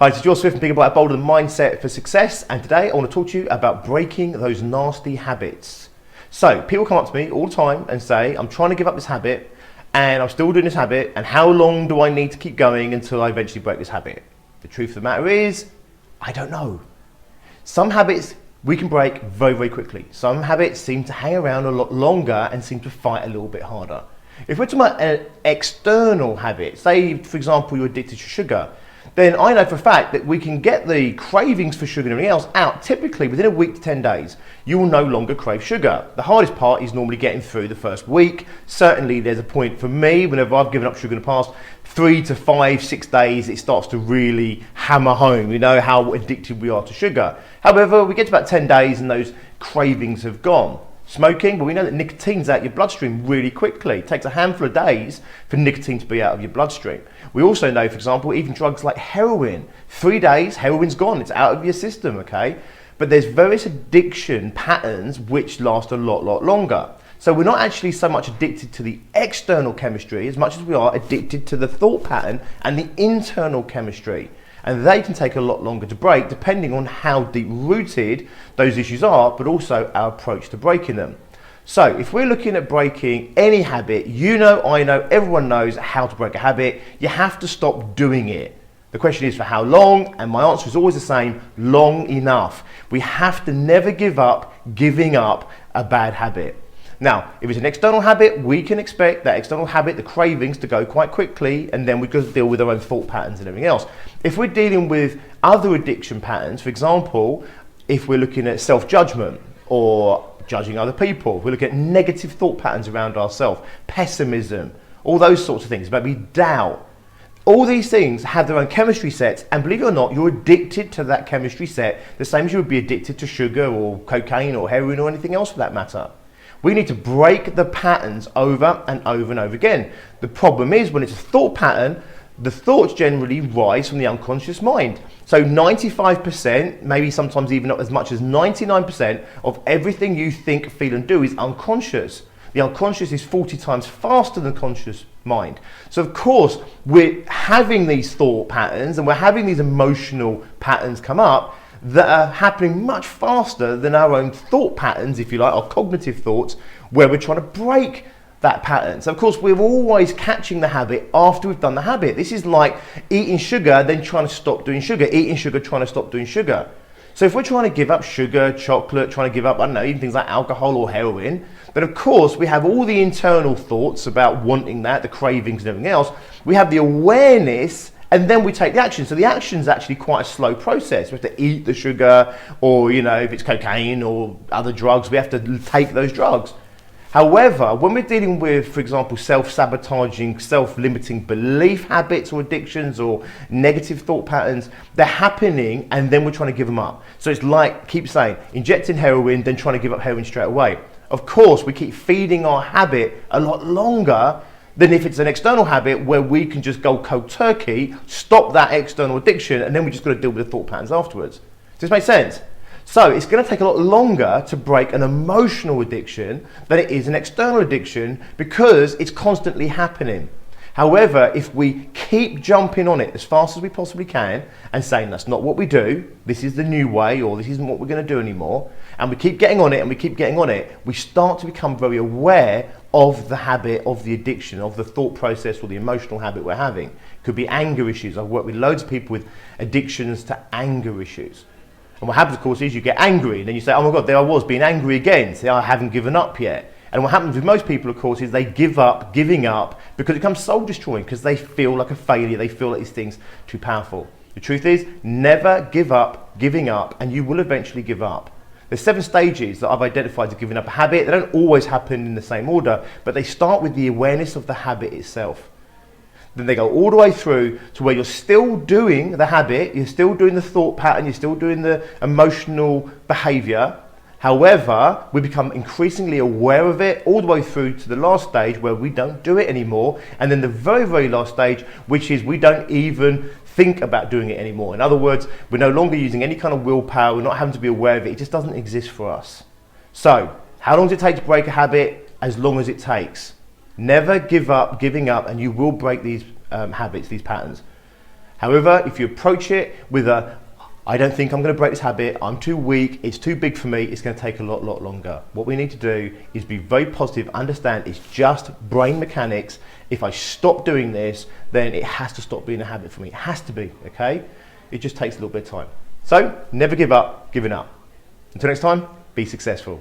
Hi, this is Joel Swift from Bigger, Brighter, Bolder, the Mindset for Success, and today I want to talk to you about breaking those nasty habits. So, people come up to me all the time and say, I'm trying to give up this habit, and I'm still doing this habit, and how long do I need to keep going until I eventually break this habit? The truth of the matter is, I don't know. Some habits we can break very, very quickly. Some habits seem to hang around a lot longer and seem to fight a little bit harder. If we're talking about an external habit, say, for example, you're addicted to sugar, then I know for a fact that we can get the cravings for sugar and everything else out typically within a week to 10 days. You will no longer crave sugar. The hardest part is normally getting through the first week. Certainly there's a point for me, whenever I've given up sugar in the past, 3 to 5, 6 days, it starts to really hammer home, you know, how addicted we are to sugar. However, we get to about 10 days and those cravings have gone. Smoking, well, we know that nicotine's out your bloodstream really quickly. It takes a handful of days for nicotine to be out of your bloodstream. We also know, for example, even drugs like heroin, 3 days, heroin's gone, it's out of your system, okay? But there's various addiction patterns which last a lot longer. So we're not actually so much addicted to the external chemistry as much as we are addicted to the thought pattern and the internal chemistry. And they can take a lot longer to break depending on how deep rooted those issues are, but also our approach to breaking them. So if we're looking at breaking any habit, you know, I know, everyone knows how to break a habit. You have to stop doing it. The question is for how long, and my answer is always the same: long enough. We have to never give up giving up a bad habit. Now, if it's an external habit, we can expect that external habit, the cravings, to go quite quickly, and then we could deal with our own thought patterns and everything else. If we're dealing with other addiction patterns, for example, if we're looking at self-judgment or judging other people, if we're looking at negative thought patterns around ourselves, pessimism, all those sorts of things, maybe doubt, all these things have their own chemistry sets, and believe it or not, you're addicted to that chemistry set the same as you would be addicted to sugar or cocaine or heroin or anything else for that matter. We need to break the patterns over and over and over again. The problem is when it's a thought pattern, the thoughts generally rise from the unconscious mind. So 95%, maybe sometimes even as much as 99% of everything you think, feel and do is unconscious. The unconscious is 40 times faster than the conscious mind. So of course, we're having these thought patterns and we're having these emotional patterns come up that are happening much faster than our own thought patterns, if you like, our cognitive thoughts, where we're trying to break that pattern. So of course, we're always catching the habit after we've done the habit. This is like eating sugar, then trying to stop doing sugar, eating sugar, trying to stop doing sugar. So if we're trying to give up sugar, chocolate, trying to give up, I don't know, even things like alcohol or heroin, then of course we have all the internal thoughts about wanting that, the cravings and everything else. We have the awareness, and then we take the action. So the action is actually quite a slow process. We have to eat the sugar, or, you know, if it's cocaine or other drugs, we have to take those drugs. However, when we're dealing with, for example, self-sabotaging, self-limiting belief habits or addictions or negative thought patterns, they're happening and then we're trying to give them up. So it's like, keep saying, injecting heroin, then trying to give up heroin straight away. Of course, we keep feeding our habit a lot longer than if it's an external habit where we can just go cold turkey, stop that external addiction, and then we just got to deal with the thought patterns afterwards. Does this make sense? So it's going to take a lot longer to break an emotional addiction than it is an external addiction because it's constantly happening. However, if we keep jumping on it as fast as we possibly can and saying that's not what we do, this is the new way, or this isn't what we're going to do anymore, and we keep getting on it and we keep getting on it, we start to become very aware of the habit, of the addiction, of the thought process or the emotional habit we're having. It could be anger issues. I've worked with loads of people with addictions to anger issues. And what happens, of course, is you get angry and then you say, oh my God, there I was being angry again. See, I haven't given up yet. And what happens with most people, of course, is they give up, giving up, because it becomes soul destroying, because they feel like a failure. They feel like these things too powerful. The truth is, never give up giving up, and you will eventually give up. There's 7 stages that I've identified to giving up a habit. They don't always happen in the same order, but they start with the awareness of the habit itself. Then they go all the way through to where you're still doing the habit, you're still doing the thought pattern, you're still doing the emotional behavior. However, we become increasingly aware of it all the way through to the last stage where we don't do it anymore. And then the very, very last stage, which is we don't even think about doing it anymore. In other words, we're no longer using any kind of willpower, we're not having to be aware of it, it just doesn't exist for us. So, how long does it take to break a habit? As long as it takes. Never give up giving up, and you will break these habits, these patterns. However, if you approach it with I don't think I'm going to break this habit, I'm too weak, it's too big for me, it's going to take a lot longer. What we need to do is be very positive, understand it's just brain mechanics. If I stop doing this, then it has to stop being a habit for me. It has to be, okay? It just takes a little bit of time. So, never give up, giving up. Until next time, be successful.